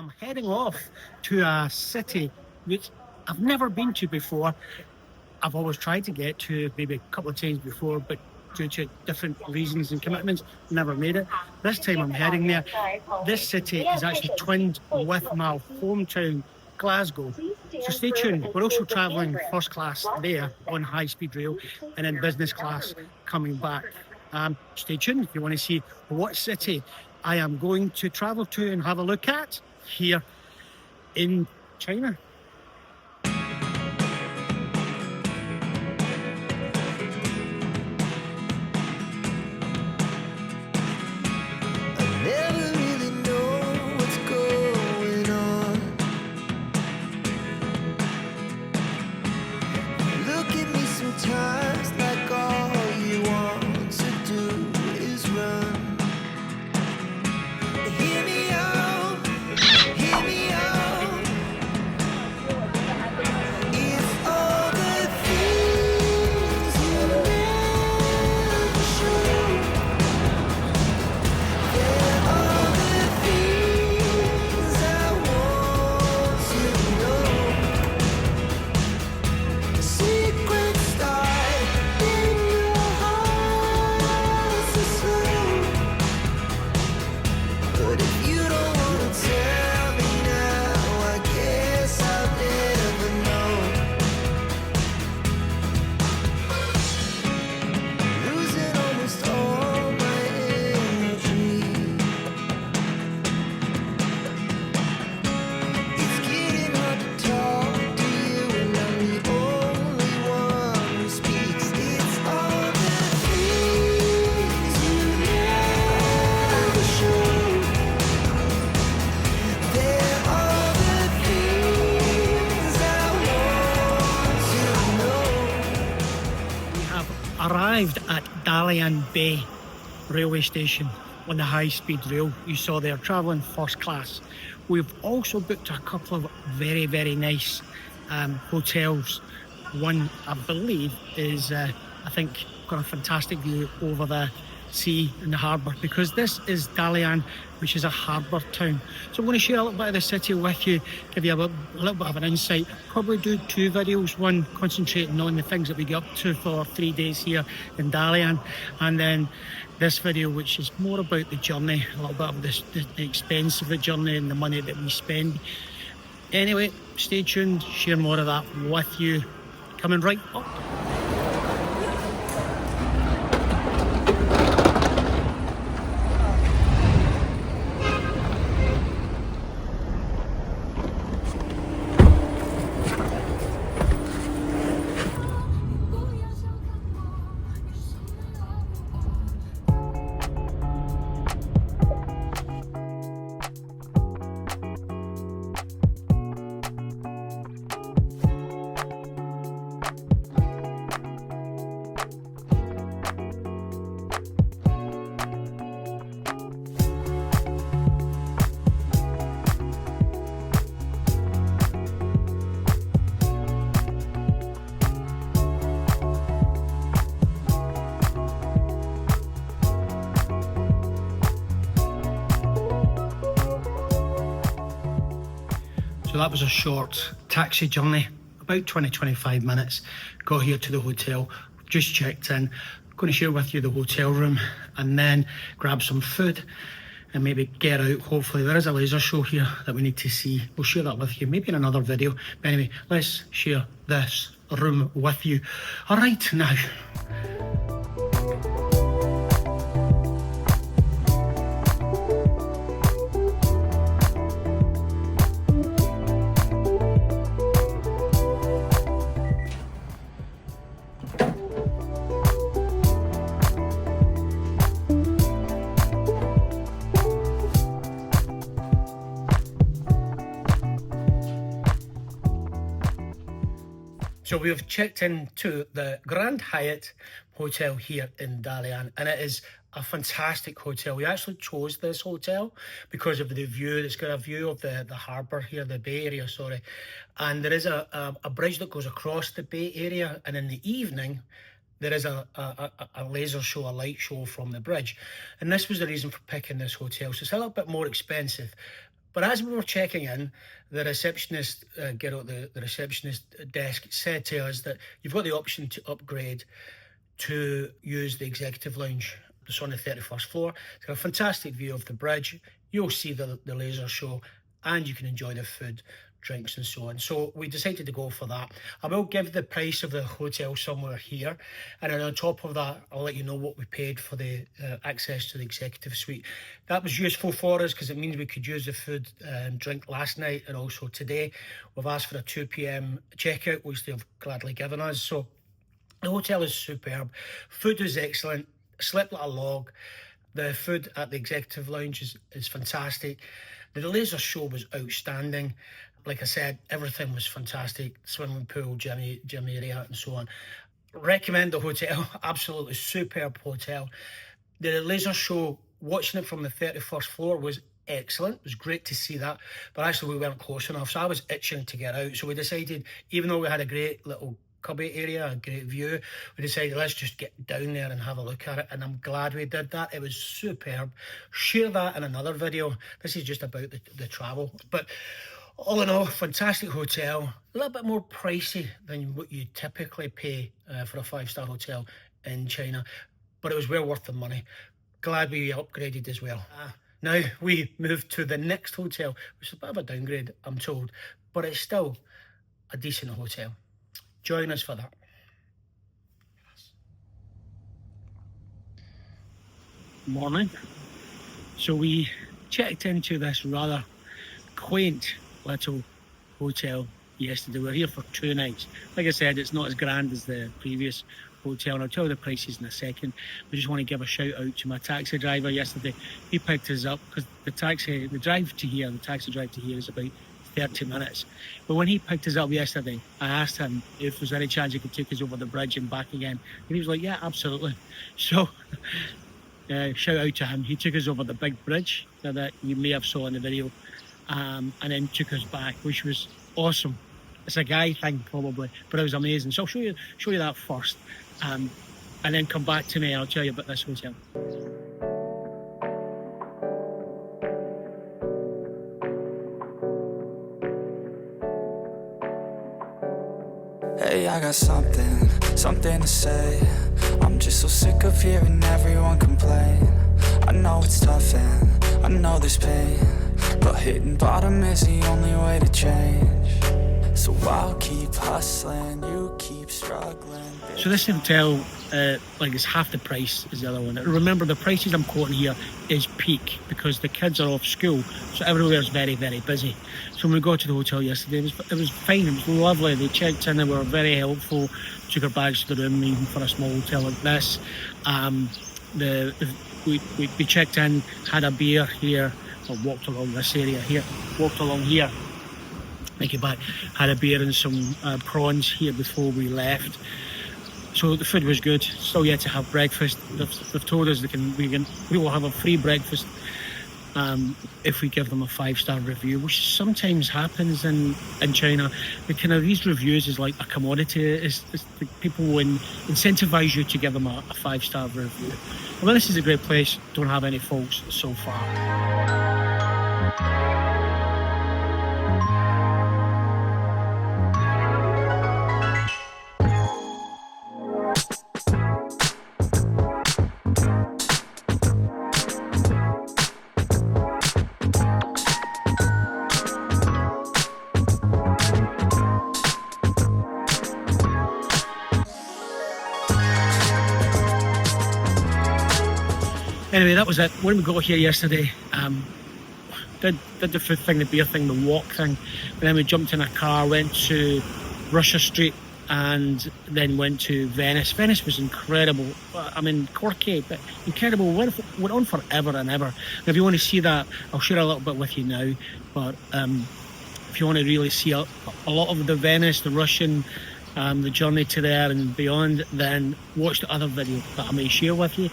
am heading off to a city which I've never been to before. I've always tried to get to maybe a couple of times before, but due to different reasons and commitments, never made it. This time I'm heading there. This city is actually twinned with my hometown, Glasgow. So stay tuned. We're also travelling first class there on high speed rail and in business class coming back. Stay tuned if you want to see what city I am going to travel to and have a look at here in China. Arrived at Dalian Bay railway station on the high-speed rail. You saw there, travelling first class. We've also booked a couple of very, very nice hotels. One, I believe, is, I think, got a fantastic view over the sea and the harbour, because this is Dalian, which is a harbour town. So I'm going to share a little bit of the city with you, give you a little bit of an insight. Probably do two videos, one concentrating on the things that we get up to for 3 days here in Dalian, and then this video which is more about the journey, a little bit of the expense of the journey and the money that we spend. Anyway, stay tuned, share more of that with you coming right up. So that was a short taxi journey, about 20-25 minutes. Got here to the hotel, just checked in. Going to share with you the hotel room and then grab some food and maybe get out. Hopefully there is a laser show here that we need to see. We'll share that with you maybe in another video. But anyway, let's share this room with you. All right, now. So we've checked into the Grand Hyatt Hotel here in Dalian, and it is a fantastic hotel. We actually chose this hotel because of the view. It's got a view of the harbour here, the Bay Area, sorry. And there is a bridge that goes across the Bay Area, and in the evening, there is a laser show, a light show from the bridge. And this was the reason for picking this hotel. So it's a little bit more expensive, But as we were checking in, the receptionist girl at the receptionist desk said to us that you've got the option to upgrade to use the executive lounge. It's on the 31st floor. It's got a fantastic view of the bridge. You'll see the laser show, and you can enjoy the food, drinks and so on. So we decided to go for that. I will give the price of the hotel somewhere here, and then on top of that I'll let you know what we paid for the access to the executive suite. That was useful for us because it means we could use the food and drink last night and also today. We've asked for a 2 p.m. checkout, which they've gladly given us. So the hotel is superb, food is excellent, slept like a log. The food at the executive lounge is fantastic. The laser show was outstanding. Like I said, everything was fantastic. Swimming pool, gym area and so on. Recommend the hotel, absolutely superb hotel. The laser show, watching it from the 31st floor was excellent. It was great to see that, but actually we weren't close enough, so I was itching to get out. So we decided, even though we had a great little cubby area, a great view, we decided let's just get down there and have a look at it, and I'm glad we did that. It was superb. Share that in another video. This is just about the travel, but all in all, fantastic hotel. A little bit more pricey than what you typically pay for a 5-star hotel in China, but it was well worth the money. Glad we upgraded as well. Now we moved to the next hotel, which is a bit of a downgrade, I'm told, but it's still a decent hotel. Join us for that. Morning. So we checked into this rather quaint little hotel yesterday. We're here for 2 nights. Like I said, it's not as grand as the previous hotel, and I'll tell you the prices in a second. We just want to give a shout out to my taxi driver yesterday. He picked us up because the taxi drive to here is about 30 minutes. But when he picked us up yesterday, I asked him if there's any chance he could take us over the bridge and back again. And he was like, yeah, absolutely. So shout out to him. He took us over the big bridge that you may have saw in the video, and then took us back, which was awesome. It's a guy thing probably, but it was amazing. So I'll show you that first, and then come back to me and I'll tell you about this hotel. Hey, I got something to say. I'm just so sick of hearing everyone complain. I know it's tough and I know there's pain, but hitting bottom is the only way to change. So I'll keep hustling, you keep struggling. So this hotel, is half the price as the other one. Remember, the prices I'm quoting here is peak because the kids are off school, so everywhere's very, very busy. So when we got to the hotel yesterday, it was fine, it was lovely. They checked in, they were very helpful, took our bags to the room, even for a small hotel like this. We checked in, had a beer here, or walked along this area here, thank you, back, had a beer and some prawns here before we left. So the food was good. Still yet to have breakfast. They've told us we will have a free breakfast if we give them a 5-star review, which sometimes happens in China. These reviews is like a commodity. People will incentivize you to give them a 5-star review. Well, this is a great place. Don't have any faults so far. Anyway, that was it. When we got here yesterday, did the food thing, the beer thing, the walk thing, and then we jumped in a car, went to Russia Street, and then went to Venice. Venice was incredible. I mean, quirky, but incredible. Went on forever and ever. And if you want to see that, I'll share a little bit with you now. But if you want to really see a lot of the Venice, the Russian, the journey to there and beyond, then watch the other video that I may share with you.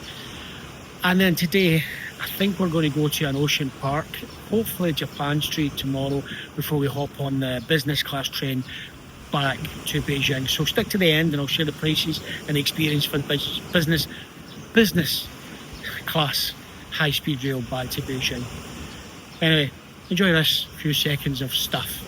And then today, I think we're going to go to an ocean park, hopefully Japan Street tomorrow, before we hop on the business class train back to Beijing. So stick to the end and I'll share the prices and the experience for the business class high-speed rail back to Beijing. Anyway, Enjoy this few seconds of stuff.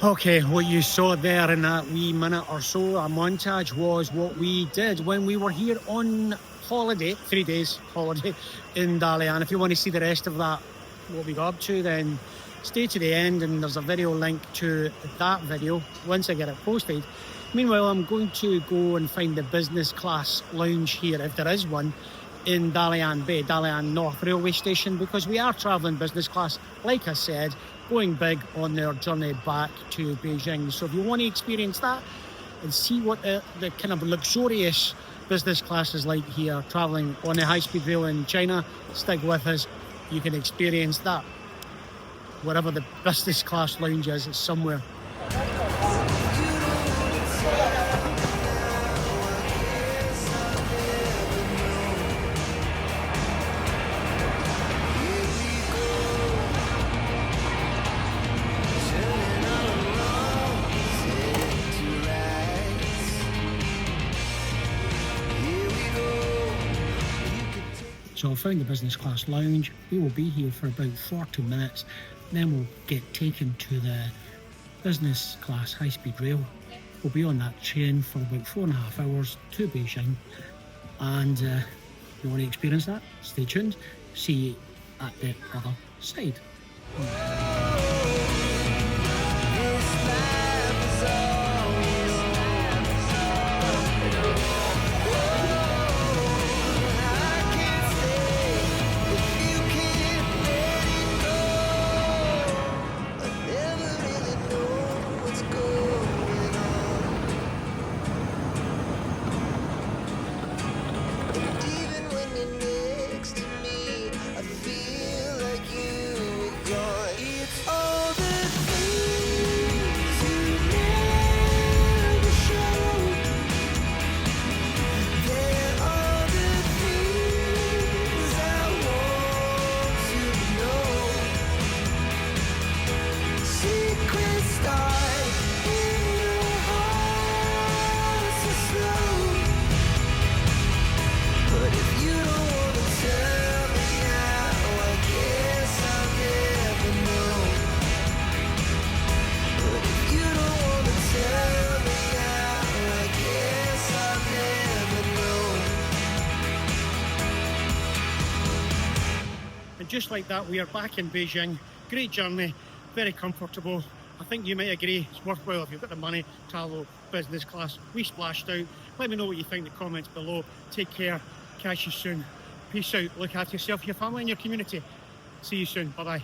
Okay, what you saw there in that wee minute or so, a montage, was what we did when we were here on holiday, 3 days holiday in Dalian. If you want to see the rest of that, what we got up to, then stay to the end and there's a video link to that video once I get it posted. Meanwhile, I'm going to go and find the business class lounge here, if there is one, in Dalian Bay, Dalian North Railway Station, because we are travelling business class, like I said, going big on their journey back to Beijing. So if you want to experience that and see what the kind of luxurious business class is like here, travelling on the high-speed rail in China, stick with us. You can experience that. Wherever the business class lounge is, it's somewhere. So I found the business class lounge. We will be here for about 40 minutes. Then we'll get taken to the business class high-speed rail. We'll be on that train for about 4.5 hours to Beijing. And if you want to experience that, stay tuned. See you at the other side. And just like that, we are back in Beijing. Great journey, very comfortable. I think you might agree it's worthwhile if you've got the money to travel business class. We splashed out. Let me know what you think in the comments below. Take care. Catch you soon. Peace out. Look after yourself, your family and your community. See you soon. Bye-bye.